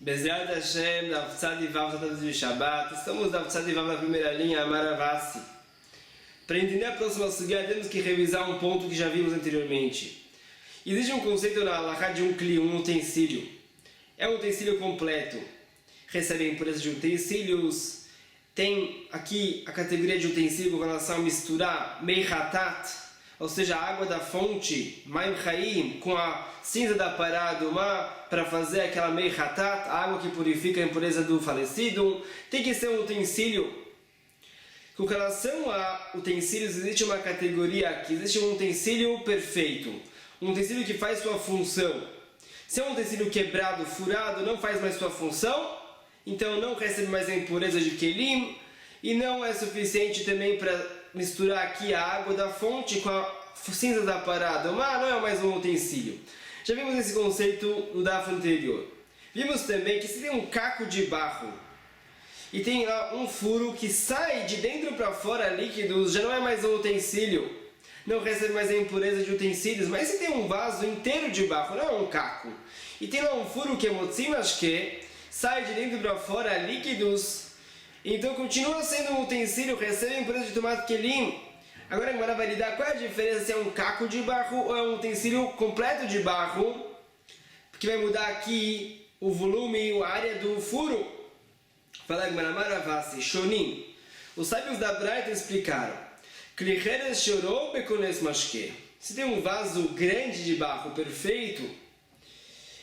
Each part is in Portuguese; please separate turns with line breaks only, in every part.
Bezerra Hashem, da Tzad e Vav, tratados de Shabbat. Estamos na Tzad e Vav na primeira linha, Amaravasi. Para entender a próxima sugya, temos que revisar um ponto que já vimos anteriormente. Existe um conceito na halakha de um kli, um utensílio. É um utensílio completo. Recebe a impureza de utensílios. Tem aqui a categoria de utensílio com relação a misturar meihatat, ou seja, a água da fonte, Maim Chaim, com a cinza da parada, para fazer aquela meihatat, a água que purifica a impureza do falecido. Tem que ser um utensílio. Com relação a utensílios, existe uma categoria aqui, existe um utensílio perfeito, um utensílio que faz sua função. Se é um utensílio quebrado, furado, não faz mais sua função, então não recebe mais a impureza de Kelim, e não é suficiente também para misturar aqui a água da fonte com a cinza da parada, mas não é mais um utensílio. Já vimos esse conceito no daf anterior. Vimos também que se tem um caco de barro e tem lá um furo que sai de dentro para fora líquidos, já não é mais um utensílio, não recebe mais a impureza de utensílios. Mas se tem um vaso inteiro de barro, não é um caco, e tem lá um furo que é motzim mashke, sai de dentro para fora líquidos, então continua sendo um utensílio, recebe a impureza de tomat kelim. Agora a Gemara vai lidar qual é a diferença se é um caco de barro ou é um utensílio completo de barro, porque vai mudar aqui o volume, a área do furo. Fala Gemara Maravasi, Shonim. Os sábios da Braita explicaram: Klicheres chorou bekones mashke. Se tem um vaso grande de barro perfeito,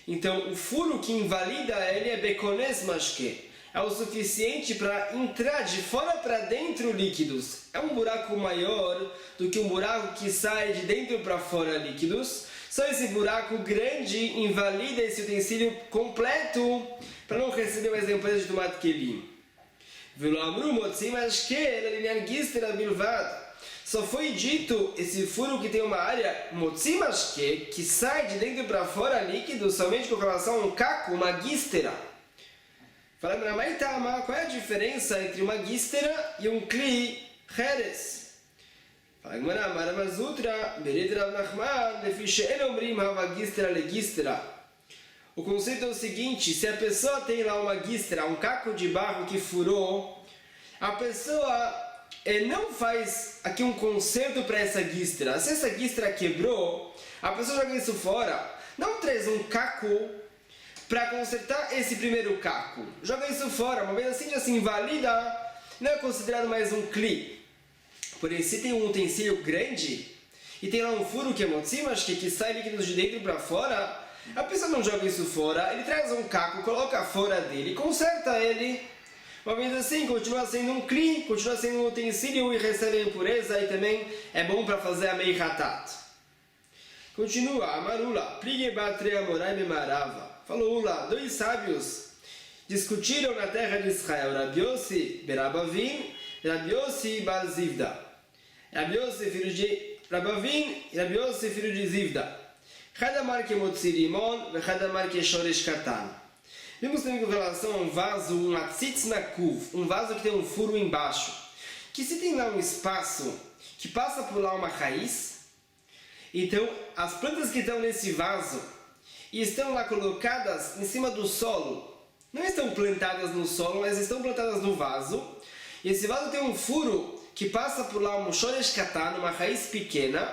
então o furo que invalida ele é bekones mashke. É o suficiente para entrar de fora para dentro líquidos. É um buraco maior do que um buraco que sai de dentro para fora líquidos. Só esse buraco grande invalida esse utensílio completo para não receber mais a impureza de tomat kelim. Só foi dito esse furo que tem uma área motzim mashke, que sai de dentro para fora líquido somente com relação a um caco, uma gístera. Fala, qual é a diferença entre uma gístera e um kli heres? Fala, o conceito é o seguinte: se a pessoa tem lá uma gístera, um caco de barro que furou, a pessoa não faz aqui um conserto para essa gístera. Se essa gístera quebrou, a pessoa joga isso fora. Não traz um caco para consertar esse primeiro caco. Joga isso fora, uma vez assim já se invalida, não é considerado mais um kli. Porém, se tem um utensílio grande e tem lá um furo que é motzim, que sai líquidos de dentro para fora, a pessoa não joga isso fora, ele traz um caco, coloca fora dele, conserta ele. Uma vez assim, continua sendo um kli, continua sendo um utensílio e recebe a impureza, e também é bom para fazer a meihatat. Continua, Amarula, Prige Batre Amorai Memarava. Falou lá, dois sábios discutiram na terra de Israel, Rabi Yossi Berabavim e Rabi Yossi Bar Zivda. Rabi Yossi filho de Rabavim e Rabi Yossi filho de Zivda. Cada marca motzi limon e cada marca shoresh katan. Vimos também com relação a um vaso, um atzitz nakuv, um vaso que tem um furo embaixo, que se tem lá um espaço que passa por lá uma raiz, então as plantas que estão nesse vaso e estão lá colocadas em cima do solo, não estão plantadas no solo, mas estão plantadas no vaso, e esse vaso tem um furo que passa por lá um shoresh katan, uma raiz pequena.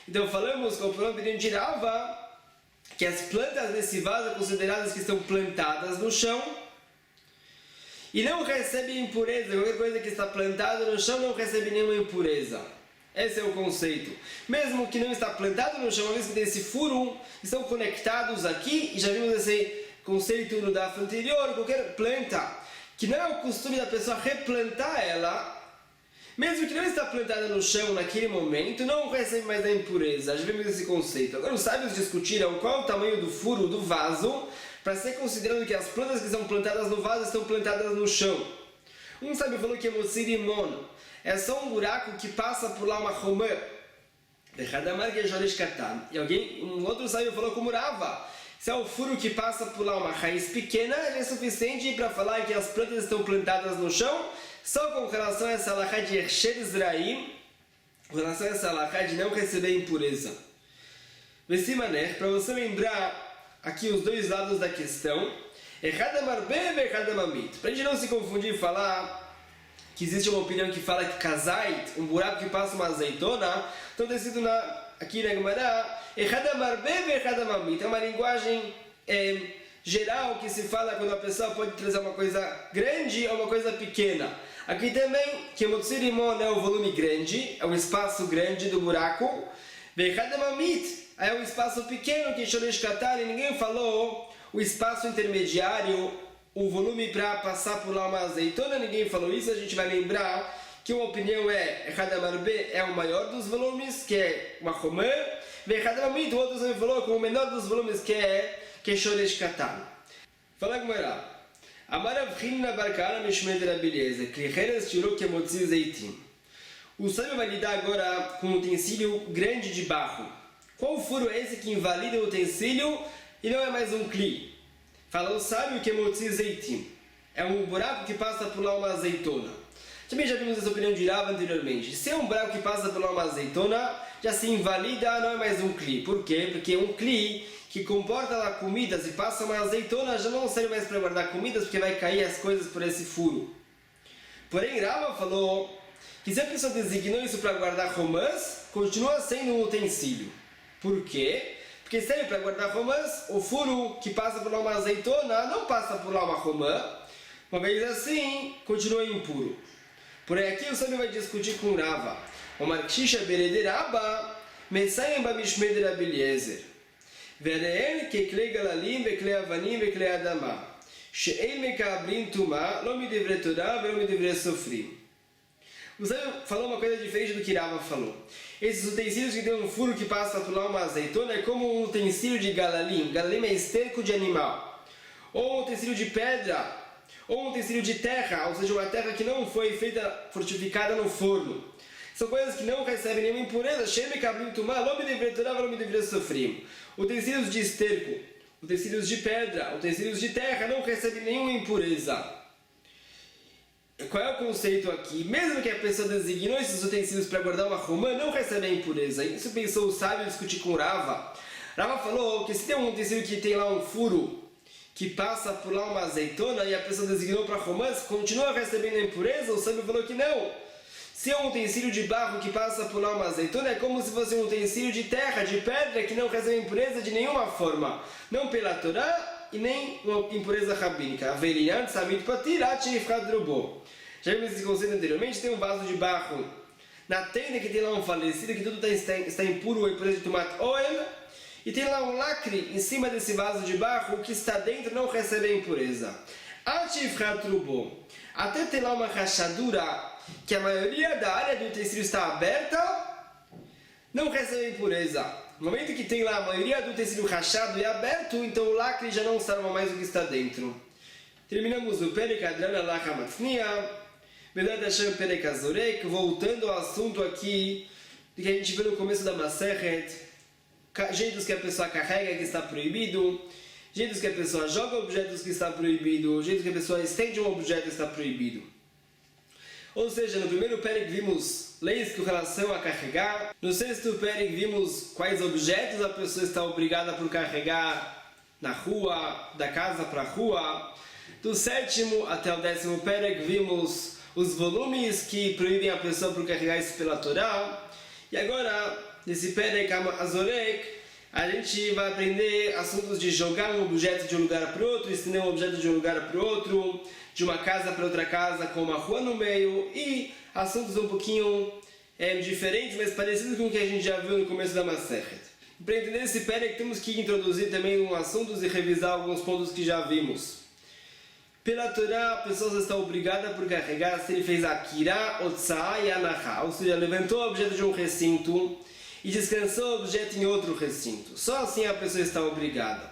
Então falamos com o próprio de Rava que as plantas nesse vaso são consideradas que estão plantadas no chão e não recebem impureza. Qualquer coisa que está plantada no chão não recebe nenhuma impureza. Esse é o conceito. Mesmo que não está plantado no chão, uma vez que tem esse furo, estão conectados aqui, e já vimos esse conceito no daf anterior. Qualquer planta que não é o costume da pessoa replantar ela, mesmo que não está plantada no chão naquele momento, não recebe mais a impureza. Já vimos esse conceito. Agora os sábios discutiram qual é o tamanho do furo do vaso, para ser considerando que as plantas que são plantadas no vaso estão plantadas no chão. Um sábio falou que é motsirimon, é só um buraco que passa por lá uma romã. E um outro sábio falou como Rava, se é o furo que passa por lá uma raiz pequena, ele é suficiente para falar que as plantas estão plantadas no chão, só com relação a essa halakha de Hersher Zraim, com relação a essa halakha de não receber impureza. Vesimaner, para você lembrar aqui os dois lados da questão, Echad amarbe ve'echad amamit. Para a gente não se confundir e falar que existe uma opinião que fala que kazait, um buraco que passa uma azeitona, então tem sido aqui na Gemara, Echad amarbe ve'echad amamit. É uma linguagem geral que se fala quando a pessoa pode trazer uma coisa grande ou uma coisa pequena. Aqui também, que Motzirimon é o volume grande, é o espaço grande do buraco. Ve'echad amamit é o espaço pequeno que Shoresh Katan, e ninguém falou o espaço intermediário, o volume para passar por lá uma azeitona, ninguém falou isso. A gente vai lembrar que uma opinião Echad amarbe é o maior dos volumes, que é uma romã. Ve'echad amamit, o outro também falou como o menor dos volumes, que é Shoresh Katan. Fala como era. Amarav Hinna Barkana Mishmed Rabeleza, Klicheres tirou que Motzi Zeitim. O sábio vai lidar agora com um utensílio grande de barro. Qual furo é esse que invalida o utensílio e não é mais um kli? Fala o sábio que Motzi Zeitim. É um buraco que passa por lá uma azeitona. Também já vimos essa opinião de Rav anteriormente. Se é um buraco que passa por lá uma azeitona, já se invalida, não é mais um kli. Por quê? Porque um kli que comporta lá comidas e passa uma azeitona já não serve mais para guardar comidas, porque vai cair as coisas por esse furo. Porém, Rava falou que se a pessoa designou isso para guardar romãs, continua sendo um utensílio. Por quê? Porque serve para guardar romãs, o furo que passa por lá uma azeitona não passa por lá uma romã, uma vez assim, continua impuro. Porém, aqui o sábio vai discutir com Rava. O Markshisha Berederaba, Messayem Babishmed Rabeliezer. Vere'en ככלי גללים וכלי אבנים וכלי אדמה שאין מקבלים טומאה לא מדברי תורה ולא מדברי סופרים. O sábio falou uma coisa diferente do que Rava falou. Esses utensílios que tem um furo que passa por lá uma azeitona é como um utensílio de galalim. Galalim é esterco de animal. Ou um utensílio de pedra. Ou um utensílio de terra, ou seja, uma terra que não foi feita, fortificada no forno. São coisas que não recebem nenhuma impureza. Utensílios de esterco, utensílios de pedra, utensílios de terra não recebem nenhuma impureza. Qual é o conceito aqui? Mesmo que a pessoa designou esses utensílios para guardar uma romã, não recebe a impureza. Isso pensou o sábio discutir com Rava. Rava falou que se tem um utensílio que tem lá um furo, que passa por lá uma azeitona, e a pessoa designou para romãs, continua recebendo a impureza? O sábio falou que não. Se é um utensílio de barro que passa por lá uma azeitona, é como se fosse um utensílio de terra, de pedra, que não recebe impureza de nenhuma forma. Não pela Torá e nem uma impureza rabínica. Averian, samit patir, atirifrat drubô. Já vimos esse conceito anteriormente. Tem um vaso de barro na tenda que tem lá um falecido, que tudo está impuro, a impureza de tomate oil. E tem lá um lacre em cima desse vaso de barro, o que está dentro não recebe a impureza. Atirifrat drubô. Até tem lá uma rachadura, que a maioria da área do utensílio está aberta, não recebe impureza. No momento que tem lá a maioria do utensílio rachado e aberto, então o lacre já não salva mais o que está dentro. Terminamos o Perek Adran Alacha Matnia, Bedat Hashem Perek Azorek, voltando ao assunto aqui que a gente viu no começo da Masechet, jeitos que a pessoa carrega que está proibido, jeitos que a pessoa joga objetos que está proibido, jeitos que a pessoa estende um objeto que está proibido. Ou seja, no primeiro Perek vimos leis com relação a carregar. No sexto Perek vimos quais objetos a pessoa está obrigada por carregar na rua, da casa para a rua. Do sétimo até o 10º Perek vimos os volumes que proíbem a pessoa por carregar isso pela Torá. E agora, nesse Perek Azorek, a gente vai aprender assuntos de jogar um objeto de um lugar para o outro, estender um objeto de um lugar para o outro, de uma casa para outra casa com uma rua no meio, e assuntos um pouquinho diferentes, mas parecidos com o que a gente já viu no começo da Masechet. Para entender esse Perek, temos que introduzir também um assuntos e revisar alguns pontos que já vimos. Pela Torá, a pessoa está obrigada por carregar se ele fez Akira, Otzá e Anahá, ou seja, levantou o objeto de um recinto e descansou o objeto em outro recinto. Só assim a pessoa está obrigada.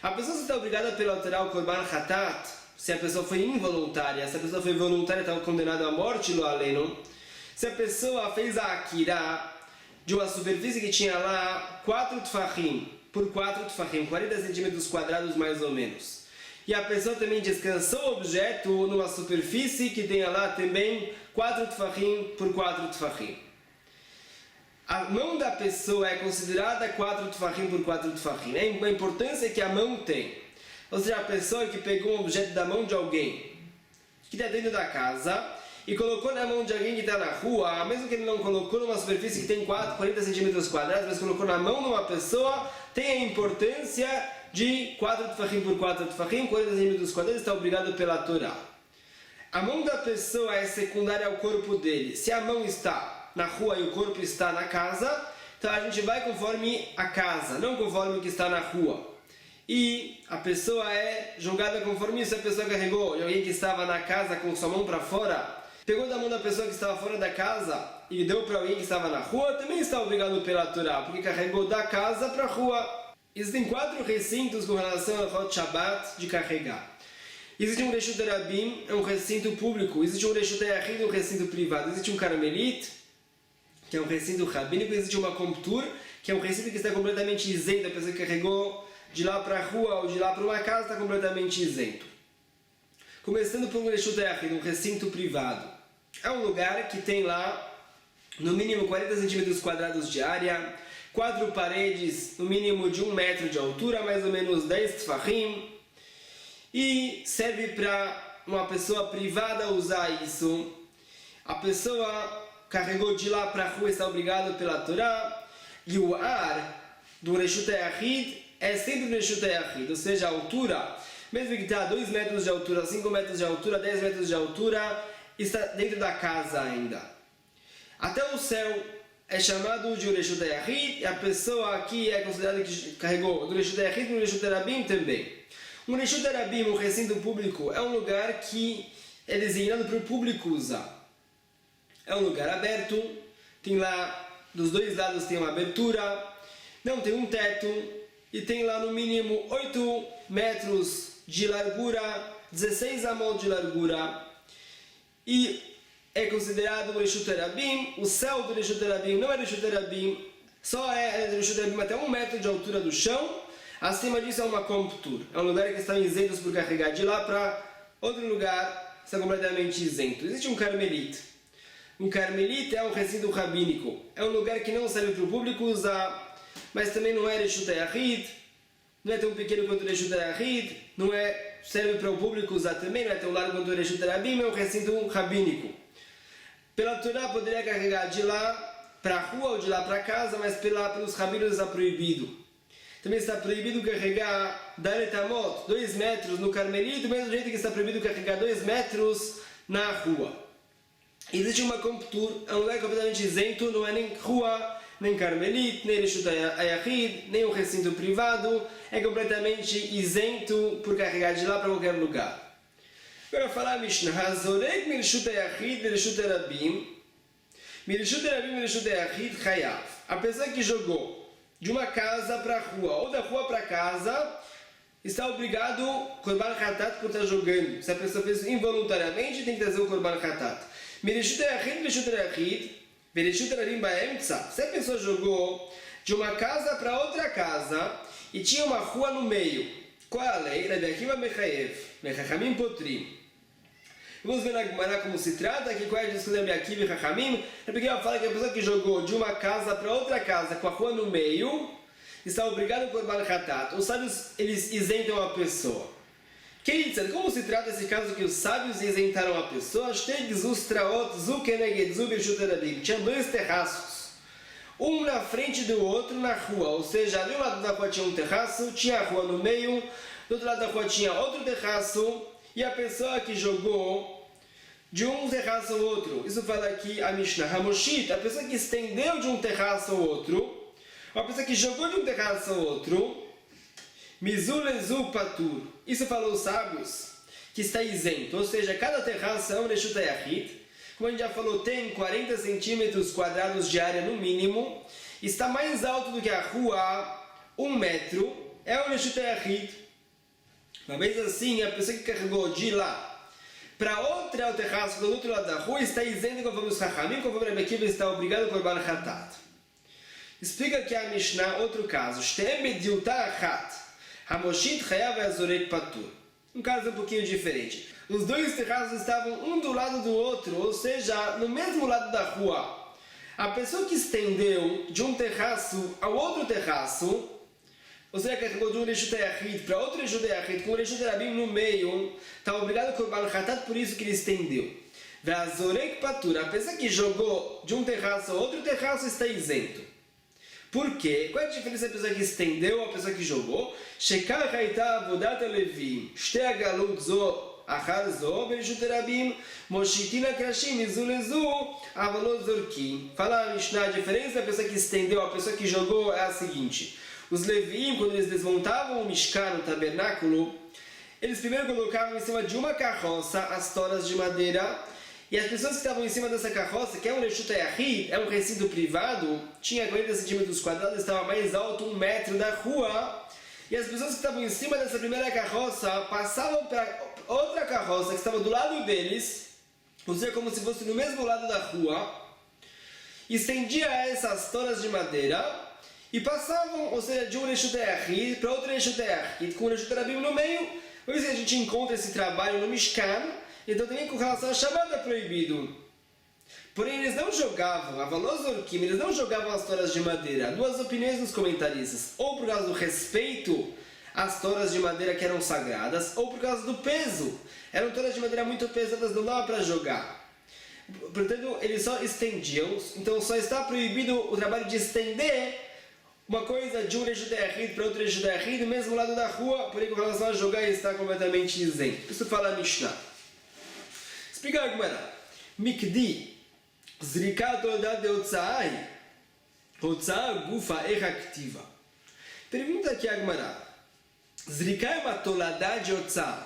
A pessoa está obrigada pela Torá ao Korban Hatat, se a pessoa foi involuntária. Se a pessoa foi voluntária, estava condenada à morte, lo aleno. Se a pessoa fez a Akira de uma superfície que tinha lá 4 tfachim por 4 tfachim, 40 centímetros quadrados mais ou menos. E a pessoa também descansou o objeto numa superfície que tenha lá também 4 tfachim por 4 tfachim. A mão da pessoa é considerada 4 tfachim por 4 tfachim. A importância que a mão tem. ou seja, a pessoa que pegou um objeto da mão de alguém que está dentro da casa e colocou na mão de alguém que está na rua, mesmo que ele não colocou numa superfície que tem 40 centímetros quadrados, mas colocou na mão de uma pessoa, tem a importância de 4 tefachim por 4 tefachim, 40 centímetros quadrados, está obrigado pela Torá. A mão da pessoa é secundária ao corpo dele. Se a mão está na rua e o corpo está na casa, então a gente vai conforme a casa, não conforme o que está na rua. E a pessoa é julgada conforme isso. A pessoa carregou de alguém que estava na casa com sua mão para fora, pegou da mão da pessoa que estava fora da casa e deu para alguém que estava na rua, também está obrigado pela Torá, porque carregou da casa para a rua. Existem 4 recintos com relação ao Hot Shabbat de carregar. Existe um Reshut Rabim, é um recinto público. Existe um Reshut Yachid, um recinto privado. Existe um Carmelit, que é um recinto rabínico. Existe uma Comptur, que é um recinto que está completamente isento. A pessoa que carregou de lá para a rua ou de lá para uma casa está completamente isento. Começando por um Reshut Yachid, um recinto privado. É um lugar que tem lá, no mínimo 40 centímetros quadrados de área, 4 paredes, no mínimo de 1 metro de altura, mais ou menos 10 tefachim, e serve para uma pessoa privada usar isso. A pessoa carregou de lá para a rua, está obrigado pela Torá, e o ar do Reshut Yachid é sempre o Reshut Yachid, ou seja, a altura, mesmo que está a 2 metros de altura, 5 metros de altura, 10 metros de altura, está dentro da casa ainda. Até o céu é chamado de Reshut Yachid, e a pessoa aqui é considerada que carregou do Reshut Yachid e do Reshut Rabim também. Um Reshut Rabim, um recinto público, é um lugar que é designado para o público usar. É um lugar aberto, tem lá, dos 2 lados tem uma abertura, não tem um teto, e tem lá no mínimo 8 metros de largura, 16 amot de largura, e é considerado o Reshut Rabim. O céu do Reshut Rabim não é Reshut Rabim, só é Reshut Rabim até 1 metro de altura do chão. Acima disso é uma Comptur, é um lugar que está isento por carregar. De lá para outro lugar está completamente isento. Existe um Carmelite. Um Carmelite é um recinto rabínico, é um lugar que não serve para o público usar, mas também não é Reshut Yachid, não é tão pequeno quanto o Reshut Yachid, não serve para o público usar também, não é tão largo quanto o Reshut Rabim, é um recinto rabínico. Pela Torá poderia carregar de lá para a rua ou de lá para casa, mas pelos rabinos está proibido. Também está proibido carregar Dalet Amot, 2 metros no Carmelito, do mesmo jeito que está proibido carregar 2 metros na rua. Existe uma Comptur, é um lugar completamente isento, não é nem rua, nem Carmelito, nem Reshut Yachid, nem um recinto privado, é completamente isento por carregar de lá para qualquer lugar. Agora falar a Mishnah, Zorek Reshut Yachid e Reshut Rabim, Reshut Rabim e Reshut Yachid Chayav. A pessoa que jogou de uma casa para a rua, ou da rua para casa, está obrigado Korban Hatat por estar jogando. Se a pessoa fez involuntariamente, tem que trazer o Korban Hatat. Reshut Yachid, Reshut Yachid, Reshut Rabim Baemtza. Se a pessoa jogou de uma casa para outra casa e tinha uma rua no meio, qual é a lei? Rabbi Akiva Mechayev, Mechachamim Potrim. Vamos ver na Gemara como se trata, aqui qual é a discussão de Rabbi Akiva e Chachamim. Rabbi Akiva fala que a pessoa que jogou de uma casa para outra casa com a rua no meio está obrigado a Korban Hatat. Os sábios, eles isentam a pessoa. Como se trata esse caso que os sábios isentaram a pessoa? Tinha 2 terraços, um na frente do outro na rua, ou seja, de um lado da rua tinha um terraço, tinha a rua no meio, do outro lado da rua tinha outro terraço, e a pessoa que jogou de um terraço ao outro, isso fala aqui a Mishnah, Hamoshit, a pessoa que estendeu de um terraço ao outro, a pessoa que jogou de um terraço ao outro, Mizulezu Patur, isso falou os sábios, que está isento, ou seja, cada terraço é um Reshut Yachid, como a gente já falou, tem 40 centímetros quadrados de área no mínimo, está mais alto do que a rua, 1 metro, é um Reshut Yachid. Uma vez assim, a pessoa que carregou de lá para outra terraço do outro lado da rua está isento conforme os Chachamim, conforme Rabbi Akiva está obrigado a Korban Hatat. Explica aqui a Mishnah outro caso. Hamoshit Chayav Azorek Patur. Um caso um pouquinho diferente. Os 2 terraços estavam um do lado do outro, ou seja, no mesmo lado da rua. A pessoa que estendeu de um terraço ao outro terraço, Você carregou de um Reshut Yachid para outro Reshut Yachid, com o Reshut Rabim no meio, está obrigado a Korban Hatat, por isso que ele estendeu. Ve'azorek patur, a pessoa que jogou de um terraço a outro terraço está isento. Por quê? Qual é a diferença da pessoa que estendeu a pessoa que jogou? Shekar haita avodat levim, shte agalut zo achar zo, bereshut rabim, moshitin akrashim, izu lezu, avalot zorkim. Fala a Mishnah, a diferença da pessoa que estendeu a pessoa que jogou é a seguinte. Os Levim, quando eles desmontavam o Mishkan, o tabernáculo, eles primeiro colocavam em cima de uma carroça as toras de madeira, e as pessoas que estavam em cima dessa carroça, que é um Reshut Yachid, é um recinto privado, tinha 40 centímetros quadrados, estava mais alto, 1 metro da rua, e as pessoas que estavam em cima dessa primeira carroça passavam para outra carroça que estava do lado deles, ou seja, como se fosse no mesmo lado da rua, estendia essas toras de madeira, e passavam, ou seja, de um Reshut Yachid para outro Reshut Yachid, com o Reshut Rabim no meio. Por isso a gente encontra esse trabalho no Mishkan, então também com relação a Shabbat é proibido. Porém, eles não jogavam, Avalot Zorkim, eles não jogavam as toras de madeira. Duas opiniões dos comentaristas, ou por causa do respeito às toras de madeira que eram sagradas, ou por causa do peso. Eram toras de madeira muito pesadas, não dava para jogar. Portanto, eles só estendiam, então só está proibido o trabalho de estender uma coisa de um Reshut Yachid para outro Reshut Yachid, no mesmo lado da rua, porém com relação a jogar ele está completamente isento. Isso fala a Mishnah. Explica a Gemara. Mikdi, Zrikat Odat de Otzai, Otzai Gufa Eractiva. Pergunta aqui a Gemara. Zrikat é uma toladá de Otzai.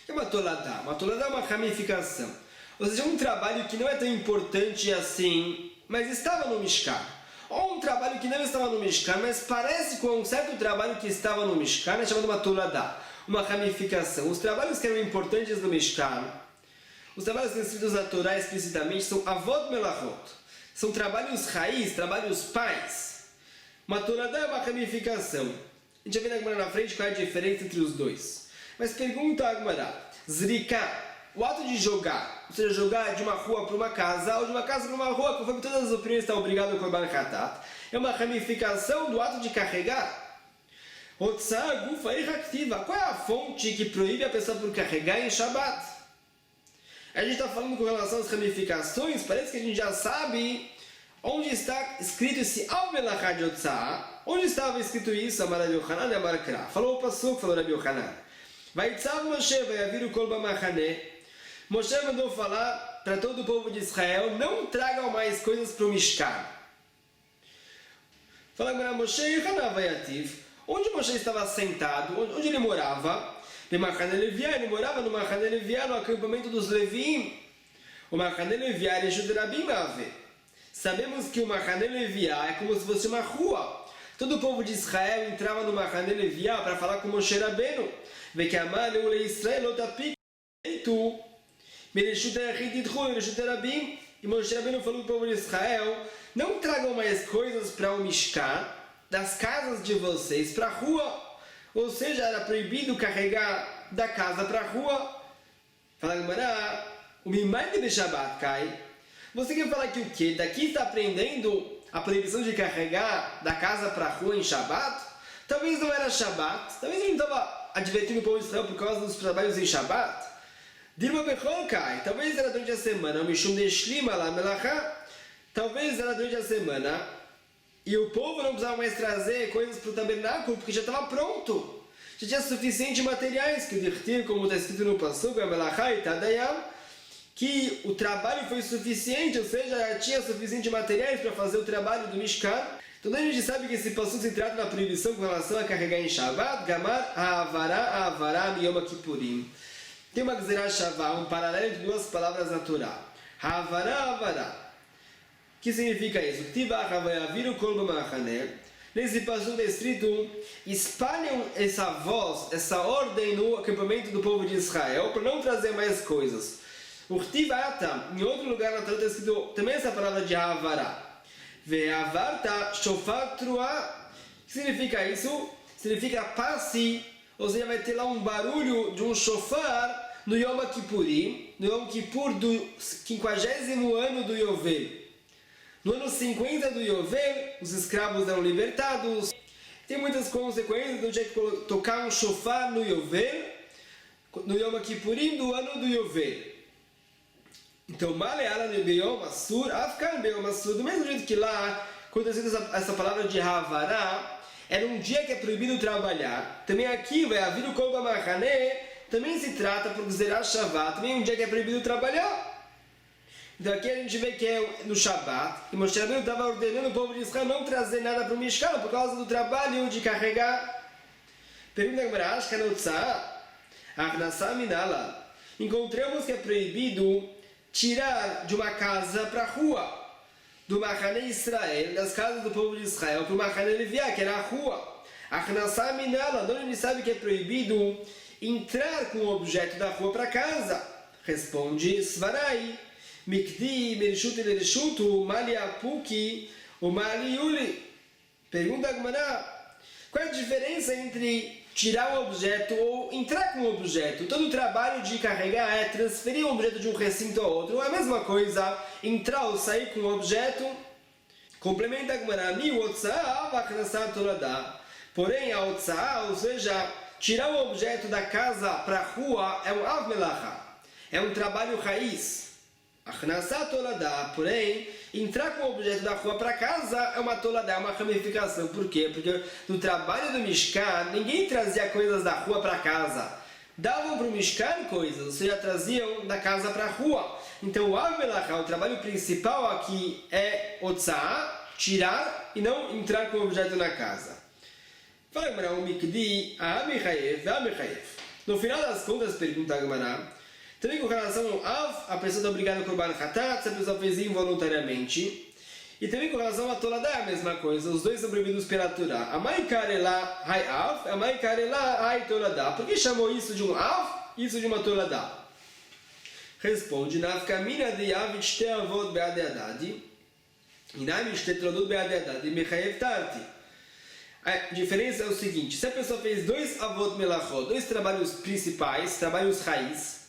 O que é uma toladá? Uma toladá é uma ramificação. Ou seja, um trabalho que não é tão importante assim, mas estava no Mishkan. Ou um trabalho que não estava no Mishkan, mas parece com um certo trabalho que estava no Mishkan, é chamado uma toladá, uma ramificação. Os trabalhos que eram importantes no Mishkan, os trabalhos escritos na Torá explicitamente, são avot melachot. São trabalhos raiz, trabalhos pais. Uma toladá é uma ramificação. A gente vai ver na Gemara na frente qual é a diferença entre os dois. Mas pergunta a Gemara, Zrika, o ato de jogar, ou seja, jogar de uma rua para uma casa, ou de uma casa para uma rua, conforme todas as opiniões está obrigado a Korban Hatat, é uma ramificação do ato de carregar. Otzah Gufa Eractiva. Qual é a fonte que proíbe a pessoa por carregar em Shabbat? A gente está falando com relação às ramificações, parece que a gente já sabe onde está escrito esse Al-Melachá de Otzah. Onde estava escrito isso? Amar Rabi Yochanan e Amar Kra. Falou o Pasuk, falou Rabi Yochanan. Vaitzav Moshe vayavir kol b'machaneh. Moshe mandou falar para todo o povo de Israel, não tragam mais coisas para o Mishkan. Fala agora, Moshe Yechanav. Onde Moshe estava sentado, onde ele morava? Ele morava no Machane Leviá, no acampamento dos Levim. O Machane Leviá é Reshut Rabim Ave. Sabemos que o Machane Leviá é como se fosse uma rua. Todo o povo de Israel entrava no Machane Leviá para falar com Moshe Rabbeinu. Ve'kamar le'ulei Israel otapik tu. E Moshe Rabbeinu falou para o povo de Israel, não tragam mais coisas para o Mishkan, das casas de vocês para a rua. Ou seja, era proibido carregar da casa para a rua. Fala Gemara, o Mimai de Shabbat cai. Você quer falar que o quê? Daqui está aprendendo a proibição de carregar da casa para a rua em Shabbat? Talvez não era Shabbat, talvez ele não estava advertindo o povo de Israel por causa dos trabalhos em Shabbat. Dirma Bechol cai, talvez era durante a semana, Mishum Deshlima lá Melachá, talvez era durante a semana, e o povo não precisava mais trazer coisas para o tabernáculo, porque já estava pronto, já tinha suficiente materiais, que dirtir, como está escrito no Pasuk, Melachá e Tadayam, que o trabalho foi suficiente, ou seja, já tinha suficiente materiais para fazer o trabalho do Mishkan. Então a gente sabe que esse Pasuk se trata da proibição com relação a carregar em Shabbat, Gamar, Ha'avara, Miyom Kippurim. Tem uma Gzerah Shavá, um paralelo entre duas palavras na Torá. Ha'avara. O que significa isso? Nesse passo está escrito, espalham essa voz, essa ordem no acampamento do povo de Israel, para não trazer mais coisas. Em outro lugar na Torá está escrito também essa palavra de Ha'avara. Ve'avarta shofar truá. O que significa isso? Significa passe. Ou seja, vai ter lá um barulho de um shofar no Yom Kippurim, no Yom Kippur do 50º ano do Yovel. No ano 50 do Yovel, os escravos eram libertados. tem muitas consequências, então tinha que tocar um shofar no Yovel, no Yom Kippurim do ano do Yovel. Então, Maleala no Beyom Assur, Afkan Beyom Assur, do mesmo jeito que lá, quando eu cito essa palavra de Havará, era um dia que é proibido trabalhar. Também aqui, vai haver o Kol Bamachane, também se trata por Zerah Shabbat, também um dia que é proibido trabalhar. Então aqui a gente vê que é no Shabbat, e Moshe Rabbeinu estava ordenando o povo de Israel não trazer nada para o Mishkan por causa do trabalho de carregar. Pergunta a Gemara, Ashkanotza, Achnasá Minala. Encontramos que é proibido tirar de uma casa para a rua, do Machane Israel, das casas do povo de Israel, para o Machane Leviá, que era a rua. Achnasá Minala, onde ele sabe que é proibido entrar com o objeto da rua para casa. Responde Svarai. Mikdi, Merishut e Lerishutu, Mali Apuki, o Mali Yuli. Pergunta a Gemara, qual é a diferença entre tirar um objeto ou entrar com um objeto? Todo o trabalho de carregar é transferir um objeto de um recinto a outro. É a mesma coisa entrar ou sair com um objeto. Complementa a Gemara, Mi Otsa'a Vachnasat Toladá. Porém, a Otsa'a, ou seja, tirar um objeto da casa para a rua é um Av Melacha, é um trabalho raiz. Achnasat Toladá, porém, entrar com o objeto da rua para casa é uma toladá, é uma ramificação. Por quê? Porque no trabalho do Mishkan, ninguém trazia coisas da rua para casa. Davam para o Mishkan coisas, ou seja, traziam da casa para a rua. Então o Avelachá, o trabalho principal aqui é Otsa'a, tirar e não entrar com o objeto na casa. Fala Gemara, o Mikdi, no final das contas, pergunta a Gemara, também com relação ao Av, a pessoa está obrigada a Korban Hatat, se a pessoa fez involuntariamente. E também com relação a Toladá, é a mesma coisa, os dois são proibidos pela Torá. Amai Karela Hai Av, Amai Karela Hai Toladá. Por que chamou isso de um Av, isso de uma Toladá? Responde, Nafkamina de Av Ishte Avot Be'ade Adadi, Inam Ishte Trodot Be'ade Adadi, Mechayev Tarti. A diferença é o seguinte, se a pessoa fez dois Avot Melachot, dois trabalhos principais, trabalhos raiz,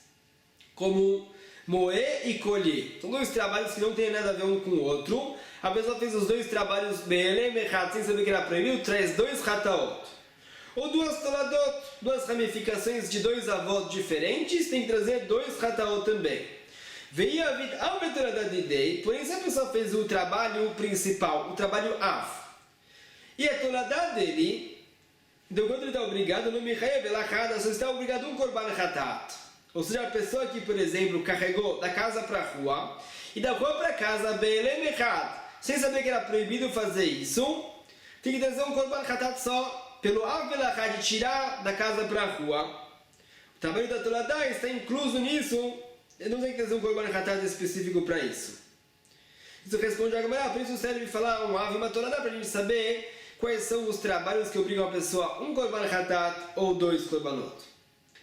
como moer e colher. São dois trabalhos que não têm nada a ver um com o outro. A pessoa fez os dois trabalhos sem saber que era proibido, traz dois hataot. Ou duas toladot, duas ramificações de dois avós diferentes, tem que trazer dois hataot também. Veio a vida ao metoradadidei, porém se a pessoa fez o trabalho principal, o trabalho av, e a toladá dele, então quando ele está obrigado, no michayev elachada, só está obrigado um korban hatat. Ou seja, a pessoa que, por exemplo, carregou da casa para a rua e da rua para casa, sem saber que era proibido fazer isso, tem que trazer um korban hatat só, pelo avelachá de tirar da casa para a rua. O tamanho da toladá está incluso nisso, eu não tenho que trazer um korban hatat específico para isso. Isso responde a Gemara, por isso serve falar um ave e uma toladá para a gente saber quais são os trabalhos que obrigam a pessoa um korban hatat ou dois korbanot.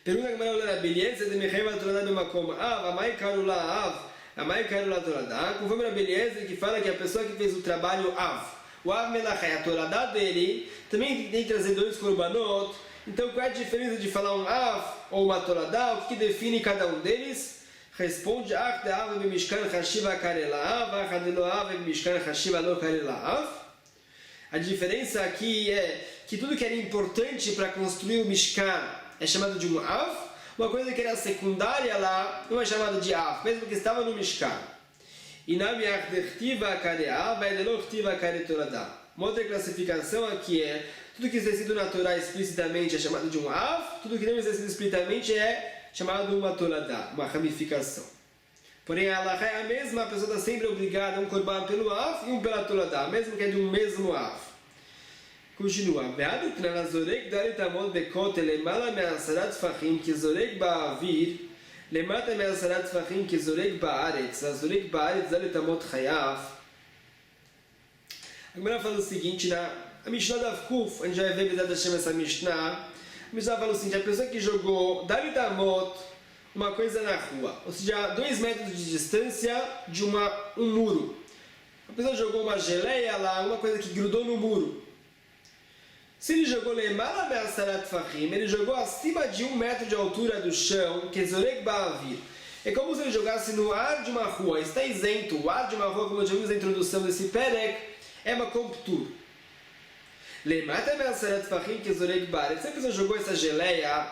Pergunta que a beleza de Mechaim a Toladá de uma coma. Amai Karula Toladá. Conforme a beleza que fala que a pessoa que fez o trabalho Av, o Av Melachai, a Toladá dele, também tem que trazer dois korbanot. Então qual é a diferença de falar um Av ou uma Toladá? O que define cada um deles? Responde Ach de Av be Mishkan Hashiva Karela Av, Ach de Lo Av be Mishkan Hashiva Lo Karela Av. A diferença aqui é que tudo que era importante para construir o Mishkan é chamado de um Av, uma coisa que era secundária lá não é chamada de Av, mesmo que estava no Mishkan. Uma outra classificação aqui é tudo que está escrito na Torá explicitamente é chamado de um Av, tudo que não está escrito explicitamente é chamado de uma Toladá, uma ramificação. Porém a Halachá é a mesma, a pessoa está sempre obrigada a um korban pelo Av e um pela Toladá, mesmo que é de um mesmo Av. Continua. Ve'adit nazorek dalit amot bekotel lemala me'asarat tfachim kizorek ba'avir lemata me'asarat tfachim kizorek ba'aretz nazorek ba'aretz dalit amot chayav. A Gemara fala o seguinte, na Mishnah da Kuf, a gente vai ver essa Mishnah. A Mishnah fala o seguinte, a pessoa que jogou dalit amot, uma coisa na rua, ou seja, 2 metros de distância de um muro. A pessoa jogou uma geleia lá, uma coisa que grudou no muro. Se ele jogou lemala me'asarat tfachim, ele jogou acima de 1 metro de altura do chão, que zorek ba'avir. É como se ele jogasse no ar de uma rua, está isento. O ar de uma rua, como eu já vimos na introdução desse perek, é uma comptur. Lemata Melsarat Fahim que Zorek Baret. Se a pessoa jogou essa geleia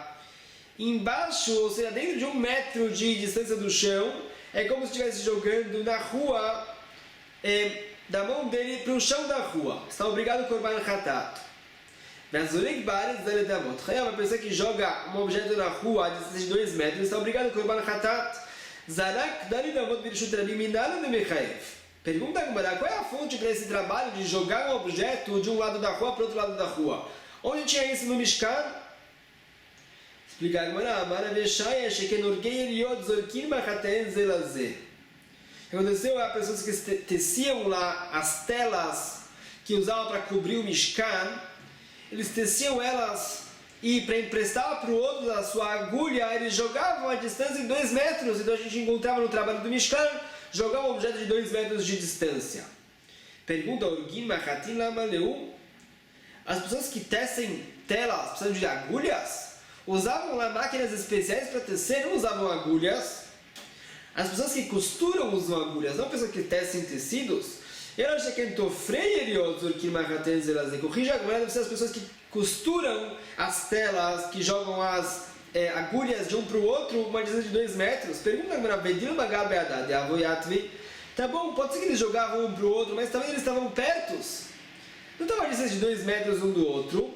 embaixo, ou seja, dentro de 1 metro de distância do chão, é como se estivesse jogando na rua, da mão dele para o chão da rua. Está obrigado a Korban Hatat. Zorek Baret Zaredamot. Uma pessoa que joga um objeto na rua a distância de 2 metros, está obrigado a Korban Hatat. Zarak Daridamot Birshut Rabim Minalo de Mechaev. Pergunta a Gemara, qual é a fonte para esse trabalho de jogar um objeto de um lado da rua para o outro lado da rua? Onde tinha isso no Mishkan? Explica a Gemara, Amara Veshaya Shekenorgei Eliot Zorkin Machaten Zelazé. O que aconteceu é as pessoas que teciam lá as telas que usavam para cobrir o Mishkan, eles teciam elas e para emprestar para o outro a sua agulha, eles jogavam a distância de 2 metros. Então a gente encontrava no trabalho do Mishkan, jogar um objeto de 2 metros de distância. Pergunta Urgin Machatin Lamaleu. As pessoas que tecem telas precisando de agulhas, usavam lá máquinas especiais para tecer, não usavam agulhas. As pessoas que costuram usam agulhas, não pessoas que tecem tecidos. Eu acho que corrija agora, deve ser as pessoas que costuram as telas, que jogam as agulhas de um para o outro, uma distância de 2 metros. Pergunta agora, tá bom, pode ser que eles jogavam um para o outro, mas talvez eles estavam pertos. Não estava a distância de 2 metros um do outro.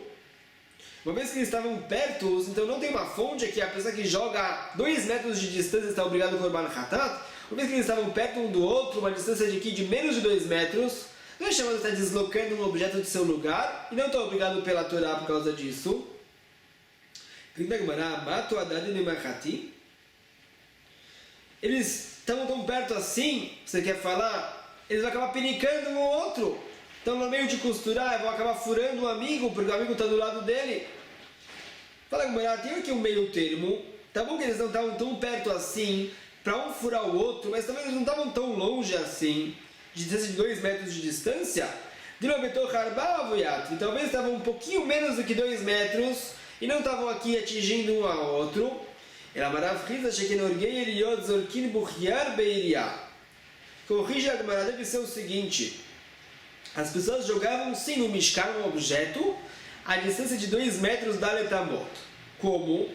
Uma vez que eles estavam perto, então não tem uma fonte que a pessoa que joga 2 metros de distância está obrigado a Korban Hatat. Uma vez que eles estavam perto um do outro, uma distância de menos de 2 metros, não é chamado de estar deslocando um objeto de seu lugar, e não está obrigado pela Torá por causa disso. Eles estão tão perto assim, você quer falar, eles vão acabar pinicando um ao outro. Então, no meio de costurar, vão acabar furando um amigo, porque o amigo está do lado dele. Fala, Gumara, tem aqui um meio termo. Tá bom que eles não estavam tão perto assim, para um furar o outro, mas também eles não estavam tão longe assim, de distância de 2 metros de distância. E talvez estavam um pouquinho menos do que 2 metros, e não estavam aqui atingindo um ao outro. Corrija a Gemara, deve ser o seguinte: as pessoas jogavam sim no Mishkan um objeto a distância de 2 metros da Letamot. Como?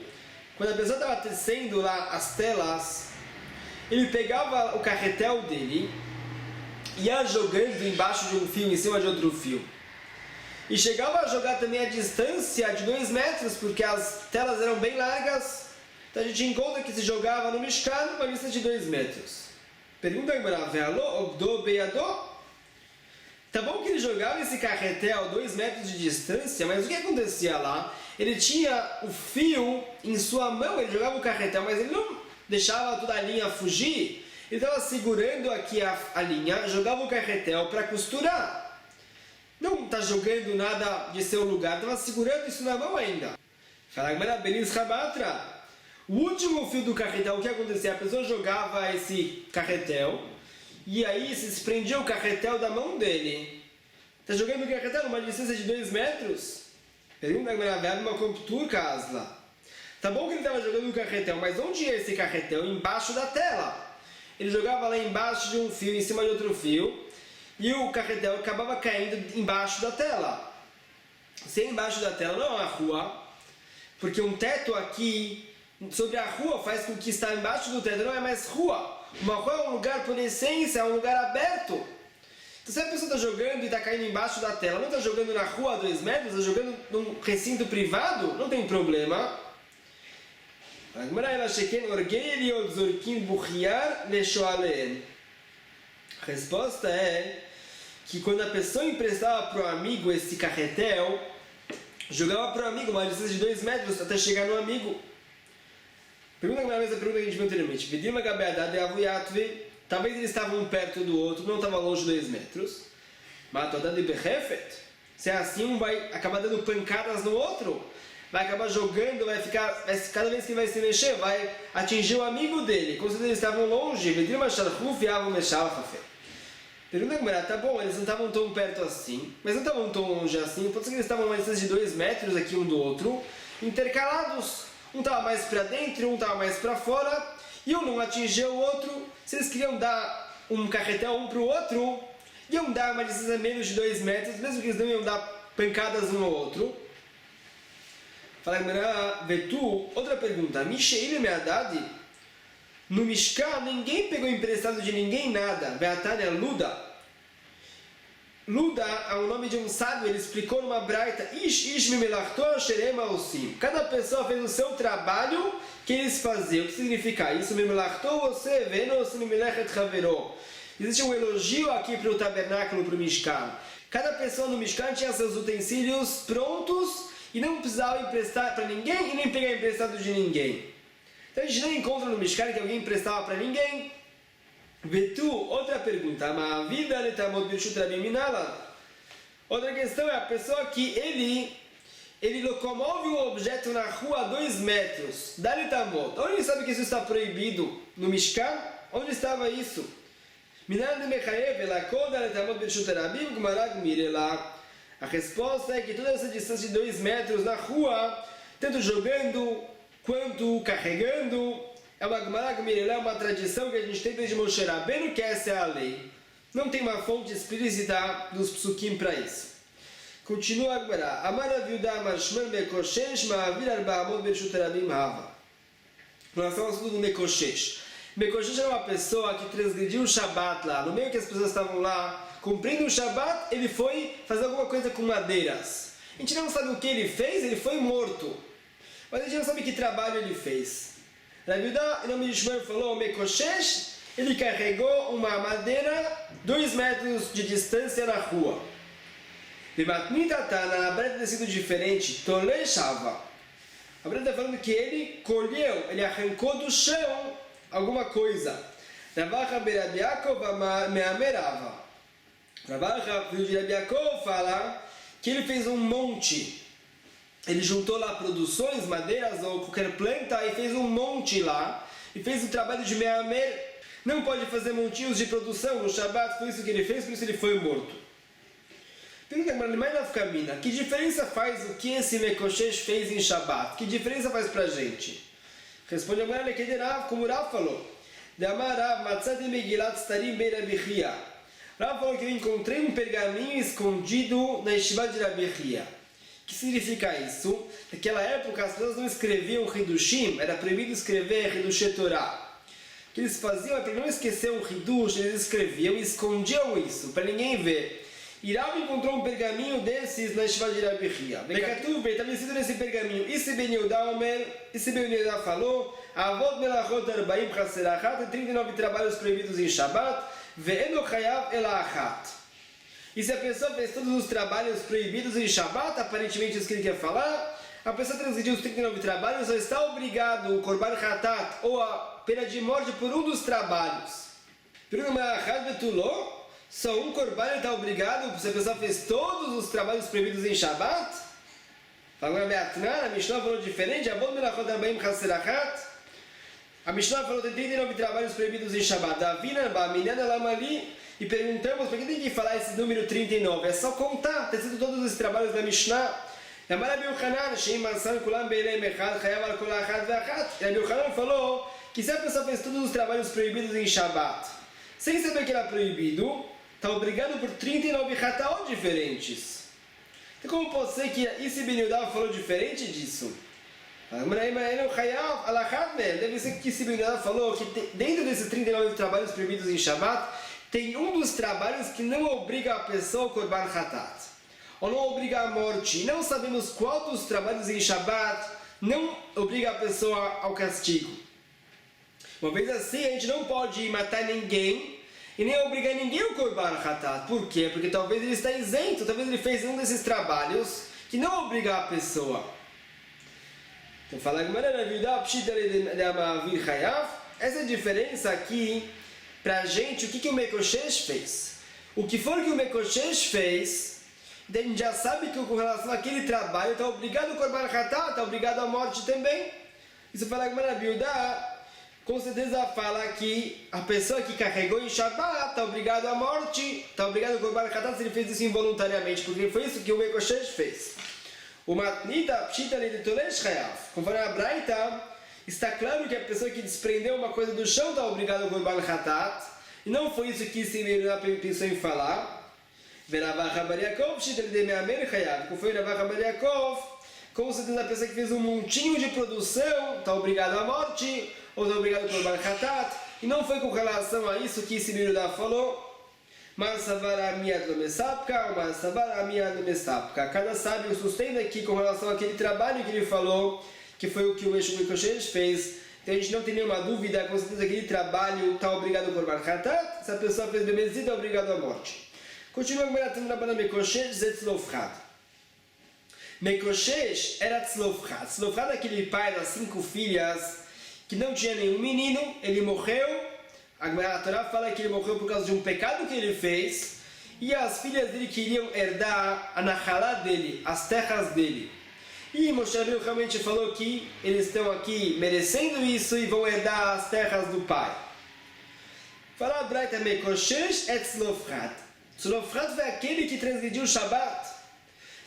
Quando a pessoa estava tecendo lá as telas, ele pegava o carretel dele, ia jogando embaixo de um fio, em cima de outro fio. E chegava a jogar também a distância de 2 metros, porque as telas eram bem largas. Então a gente encontra que se jogava no Mishkan uma distância de 2 metros. Pergunta a Gemara, tá bom que ele jogava esse carretel a 2 metros de distância, mas o que acontecia lá? Ele tinha o fio em sua mão, ele jogava o carretel, mas ele não deixava toda a linha fugir. Ele estava segurando aqui a linha, jogava o carretel para costurar. Não está jogando nada de seu lugar, estava segurando isso na mão ainda. Fala, Benis Rabatra. O último fio do carretel, o que acontecia? A pessoa jogava esse carretel e aí se desprendia o carretel da mão dele. Está jogando o carretel numa distância de 2 metros? Pergunta a Gemara, uma comptur casla. Tá bom que ele estava jogando o carretel, mas onde é esse carretel? Embaixo da tela. Ele jogava lá embaixo de um fio, em cima de outro fio, e o carretel acabava caindo embaixo da tela. Se é embaixo da tela, não é uma rua, porque um teto aqui sobre a rua faz com que está embaixo do teto, não é mais rua. Uma rua é um lugar, por essência, é um lugar aberto. Então, se a pessoa está jogando e está caindo embaixo da tela, não está jogando na rua a 2 metros, está jogando num recinto privado, não tem problema. A resposta é que quando a pessoa emprestava para o amigo esse carretel, jogava para o amigo uma distância de 2 metros até chegar no amigo. Pergunta a mesma pergunta que a gente viu anteriormente. Talvez eles estavam perto do outro, não estavam longe de 2 metros. Mas se é assim, um vai acabar dando pancadas no outro, vai acabar jogando, cada vez que vai se mexer, vai atingir o amigo dele. Com certeza eles estavam longe. Pergunta a Gemara, tá bom, eles não estavam tão perto assim, mas não estavam tão longe assim. Pode ser que eles estavam a uma distância de 2 metros aqui um do outro, intercalados. Um estava mais para dentro, um estava mais para fora, e um não atingia o outro. Se eles queriam dar um carretel um para o outro, iam dar uma distância menos de 2 metros, mesmo que eles não iam dar pancadas um ao outro. Fala Gemara, Vetu, outra pergunta. Misheil Me'adad, no Mishkan ninguém pegou emprestado de ninguém nada. Ve'atania Luda. Luda é o nome de um sábio, ele explicou numa braita, cada pessoa fez o seu trabalho que eles faziam. O que significa isso? Existe um elogio aqui para o tabernáculo, para o Mishkan. Cada pessoa no Mishkan tinha seus utensílios prontos e não precisava emprestar para ninguém e nem pegar emprestado de ninguém. Então a gente não encontra no Mishkan que alguém emprestava para ninguém. Vetu, outra pergunta. Outra questão é a pessoa que ele locomove um objeto na rua a 2 metros. Dalitamot. Onde ele sabe que isso está proibido? No Mishkan? Onde estava isso? A resposta é que toda essa distância de 2 metros na rua, tanto jogando quanto carregando, é uma Gemara Mirelá, uma tradição que a gente tem desde Moshe Rabbeinu, que essa é a lei. Não tem uma fonte explícita dos psukim para isso. Continua a Gemara. Amar Aviuda Mashman Mekoshesh Ma'avir Arba'amot Bershut Rabim Hava. Nós estamos falando do Mekoshesh. Mekoshesh era uma pessoa que transgrediu o Shabat lá. No meio que as pessoas estavam lá cumprindo o Shabat, ele foi fazer alguma coisa com madeiras. A gente não sabe o que ele fez, ele foi morto. Mas a gente não sabe que trabalho ele fez. Rabiudá, em nome de Shmuel, falou, Mekoshesh, ele carregou uma madeira 2 metros de distância na rua. Bimatnitatana, a breta tem sido diferente, Tolei Shava. A breta está falando que ele colheu, ele arrancou do chão alguma coisa. Ravacha Berabi Yaakov Meamerava. Ravacha, filho de Rabi Yaakov, fala que ele fez um monte. Ele juntou lá produções, madeiras ou qualquer planta e fez um monte lá. E fez o trabalho de Meamer. Não pode fazer montinhos de produção no Shabat, foi isso que ele fez, por isso ele foi morto. Pergunta para mais na Fkamina, que diferença faz o que esse Mekoshesh fez em Shabat? Que diferença faz pra gente? Responde a Gemara Lekederав, como Rav falou. De Amarav, Matzati Megilat Starim Bei Rabi Chia. Rav falou que eu encontrei um pergaminho escondido na Yeshiva de Rabi Chia. O que significa isso? Naquela época as pessoas não escreviam Hidushim, era proibido escrever Hidushé Torah. O que eles faziam é para não esquecer um Hidush, eles escreviam e escondiam isso, para ninguém ver. E Rav encontrou um pergaminho desses na Yeshiva de Rabi Chia. Bekatuv, estava escrito nesse pergaminho, Isi Ben Yehuda Omer, Isi Ben Yehuda falou, Avot Melachot Arbaim Chaserachat, 39 trabalhos proibidos em Shabbat, Ve'eno Chayav Elachat. E se a pessoa fez todos os trabalhos proibidos em Shabbat, aparentemente isso que ele quer falar, a pessoa transgrediu os 39 trabalhos, só está obrigado o Korban Hatat, ou a pena de morte por um dos trabalhos. Só um Korban está obrigado, se a pessoa fez todos os trabalhos proibidos em Shabbat? A Mishnah falou diferente, a Mishnah falou que tem 39 trabalhos proibidos em Shabbat. E perguntamos por que tem que falar esse número 39. É só contar, tem sido todos os trabalhos da Mishnah. Rabi Yochanan falou que se a pessoa fez todos os trabalhos proibidos em Shabbat, sem saber que era proibido, está obrigado por 39 hataot diferentes. Então como pode ser que Isi Ben Yehuda falou diferente disso? Deve ser que Isi Ben Yehuda falou que dentro desses 39 trabalhos proibidos em Shabbat, tem um dos trabalhos que não obriga a pessoa ao Korban Hatat, ou não obriga a morte. Não sabemos qual dos trabalhos em Shabbat não obriga a pessoa ao castigo. Uma vez assim, a gente não pode matar ninguém e nem obrigar ninguém ao Korban Hatat. Por quê? Porque talvez ele está isento, talvez ele fez um desses trabalhos que não obriga a pessoa. Então fala essa é a diferença aqui para a gente, o que o Mekoshesh fez. O que for que o Mekoshesh fez, a gente já sabe que com relação àquele trabalho está obrigado ao Korban Hatat, está obrigado à morte também. Isso fala que Maravilha, com certeza fala que a pessoa que carregou em Shabbat está obrigado à morte, está obrigado ao Korban Hatat se ele fez isso involuntariamente, porque foi isso que o Mekoshesh fez. O Matnita Pshita Leditolesh Chayav, conforme a Braita, está claro que a pessoa que desprendeu uma coisa do chão está obrigada ao Korban Hatat, e não foi isso que esse Meirá pensou em falar. Veravach Bar Yaakov, Shittel de Meamer Hayav. Como foi Veravach Bar Yaakov? Com certeza a pessoa que fez um montinho de produção está obrigado à morte, ou está obrigado por Bar Hatat, e não foi com relação a isso que esse Birudá falou. Mas Savara Miad no Mesapka, mas Savara Miad no Mesapka. Cada sábio sustenta aqui com relação àquele trabalho que ele falou, que foi o que o Meshul Mikoshesh fez. Então a gente não tem nenhuma dúvida, com certeza aquele trabalho está obrigado por Bar Hatat, se a pessoa fez bebezita, está obrigado à morte. Continua com a Bana Mikoshesh, Zetzlofchad. Mikoshesh era Tzlofchad. Tzlofchad é aquele pai das 5 filhas que não tinha nenhum menino, ele morreu. A Torá fala que ele morreu por causa de um pecado que ele fez, e as filhas dele queriam herdar a Nahalá dele, as terras dele. E Moshe Rabbeinu realmente falou que eles estão aqui merecendo isso e vão herdar as terras do pai. Fala a Braita Mekoshesh et Tzlofchad. Tzlofchad foi aquele que transgrediu o Shabat.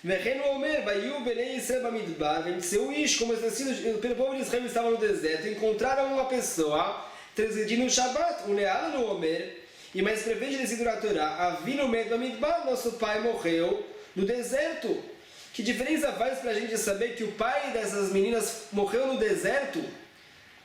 Vechenu Omer, Bayu Benei Yisrael Bamidbar, venceu Ish, como está escrito pelo povo de Israel, estava no deserto, encontraram uma pessoa transgredindo o Shabat, o Leal no Omer, e mais pra frente descido na Torá, Avinu Med Bamidbar, nosso pai morreu no deserto. Que diferença faz pra gente saber que o pai dessas meninas morreu no deserto?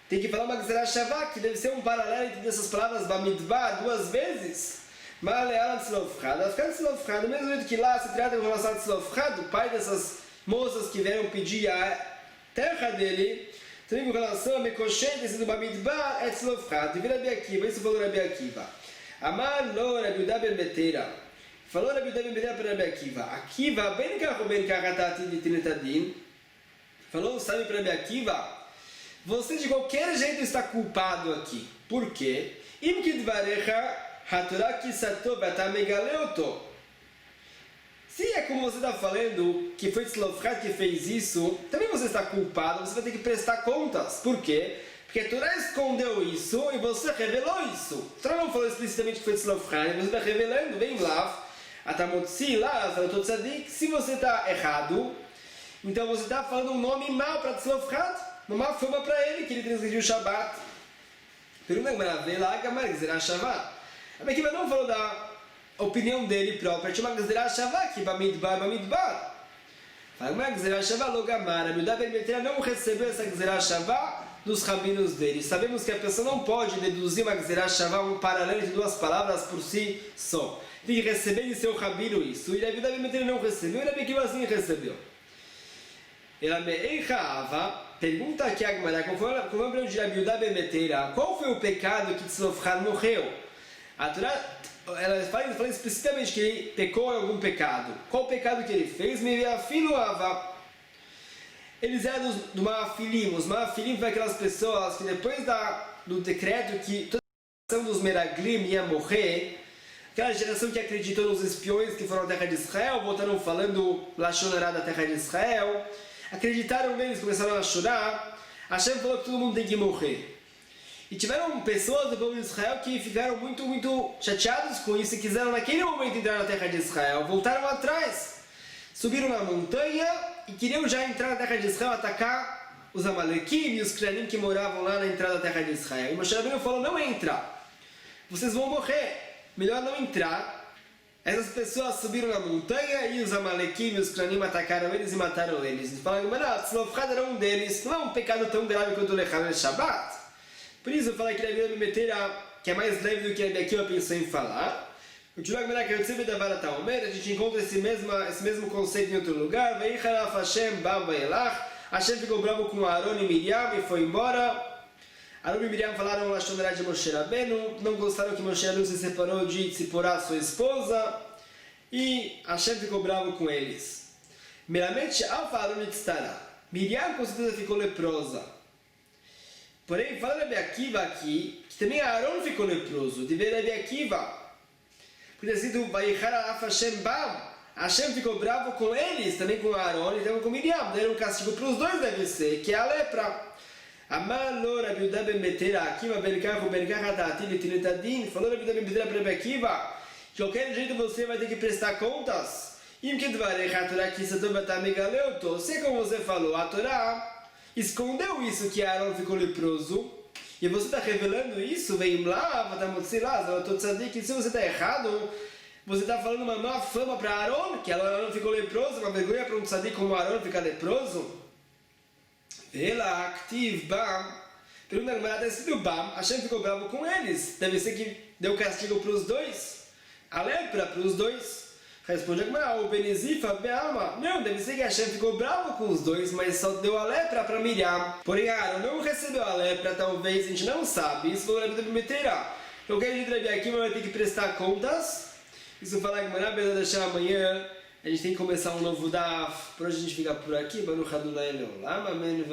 Tem que falar uma Gzerah Shavá, que deve ser um paralelo entre essas palavras Bamidbar 2 vezes. Mas Leal Tzlofchad, a ficar Tzlofchad, do mesmo jeito que lá se trata com relação a Tzlofchad, o pai dessas moças que vieram pedir a terra dele, também com relação a Mekoshesh, descido Bamidbar, é Tzlofchad. E Rabi Akiva, isso falou Rabi Akiva. Amar lo Rabi Yehuda ben Betera. Falou Rabi Yehuda ben Betera para Rabi Akiva. Akiva, ben kach ou ben kach atati litinetadin. Falou o sábio para Rabi Akiva. Você de qualquer jeito está culpado aqui. Por quê? Im kidvarecha hatorah kisato batamegaleoto. Se é como você está falando, que foi Tzlofchad que fez isso, também você está culpado, você vai ter que prestar contas. Por quê? Porque a Torá escondeu isso e você revelou isso. A Torá não falou explicitamente que foi Tzlofchad, você está revelando, vem lá, Atamotzi, lá, Tzadik, se você está errado, então você está falando um nome mau para Tzlofchad, uma má fama para ele, que ele transgrediu o Shabat. Pergunta que lá, Gamar, Gzerah Shavá. A Mekiva não falou da opinião dele própria, tinha uma Gzerah Shavá, que Bamidbar. Fala, uma Gzerah Shavá, Logamar, a Yehuda ben Betera não recebeu essa Gzerah Shavá dos rabinos dele. Sabemos que a pessoa não pode deduzir uma Gzerah Shavá, um paralelo entre 2 palavras por si só. Tem que receber de seu rabino isso. E a Yehuda ben Betera não recebeu, e a Mekiva assim recebeu. Ela me Eichava, pergunta aqui a Gemara, como é de Rabi Yehuda ben Betera, qual foi o pecado que Tzlofchad morreu? A Torá, ela fala explicitamente que ele pecou em algum pecado. Qual o pecado que ele fez? Eles eram do Maafilim. Os Maafilim foram aquelas pessoas que depois do decreto que toda a geração dos Meraglim ia morrer, aquela geração que acreditou nos espiões que foram à terra de Israel, voltaram falando Lashon Hará da terra de Israel, acreditaram neles, começaram a chorar. Hashem falou que todo mundo tem que morrer. E tiveram pessoas do povo de Israel que ficaram muito chateados com isso e quiseram naquele momento entrar na terra de Israel. Voltaram atrás, subiram na montanha e queriam já entrar na terra de Israel, atacar os Amalequim e os Cranim que moravam lá na entrada da terra de Israel. E Moshe Rabbeinu falou, não entra, vocês vão morrer, melhor não entrar. Essas pessoas subiram na montanha e os Amalequim e os Cranim atacaram eles e mataram eles. E falaram, mas Tzlofchad era um deles, não é um pecado tão grave quanto o Lechaveh Shabbat. Por isso eu falei que ele que é mais leve do que a Akiva pensou em falar. Continua a Gemara que eu sempre dava a Omer, a gente encontra esse mesmo conceito em outro lugar. Veicharaf Hashem bam vaelach. Hashem ficou bravo com Aaron e Miriam e foi embora. Aaron e Miriam falaram Lashon Hará de Moshe Rabbeinu, não gostaram que Moshe Rabbeinu se separou de Tzipporá, sua esposa, e Hashem ficou bravo com eles. Meramente, Alfa Aaron Tztara. Miriam com certeza ficou leprosa. Porém, fala Rabi Akiva aqui, que também Aaron ficou leproso, de ver Rabi Akiva. Porque está escrito, Vaicharaf Hashem bam. Hashem ficou bravo com eles, também com Aaron e também com Miriam. Deram um castigo para os dois, deve ser, que é a lepra. Amar lo Rabi Yehuda ben Betera, Akiva ben kach ben kach atati litinetadin. Falou Rabi Yehuda ben Betera para Rabi Akiva, de qualquer jeito você vai ter que prestar contas. Im kedvarech hatorah kisato batamegaleoto. Se como você falou, a Torá escondeu isso que Aaron ficou leproso, e você está revelando isso, vem lá, Vatamotzi lá, Tzadik, se você está errado, Você está falando uma má fama para Aaron, que Aaron ficou leproso, uma vergonha para um tzadik como Aaron ficar leproso? Ela, activ, bam. Pergunta a Gemara, está escrito bam, Hashem ficou bravo com eles. Deve ser que deu castigo para os dois. A lepra para os dois. Responde a Gemara, o Benizifa, Beama. Não, deve ser que Hashem ficou bravo com os dois, mas só deu a lepra para Miriam. Porém, Aaron não recebeu a lepra, talvez, a gente não sabe. Isso foi o lepra do Meteirá. Eu quero dizer aqui, mas vai ter que prestar contas. Isso fala que amanhã a gente tem que começar um novo daf. Por hoje a gente fica por aqui. Baruch Adonai Leolam. Amém.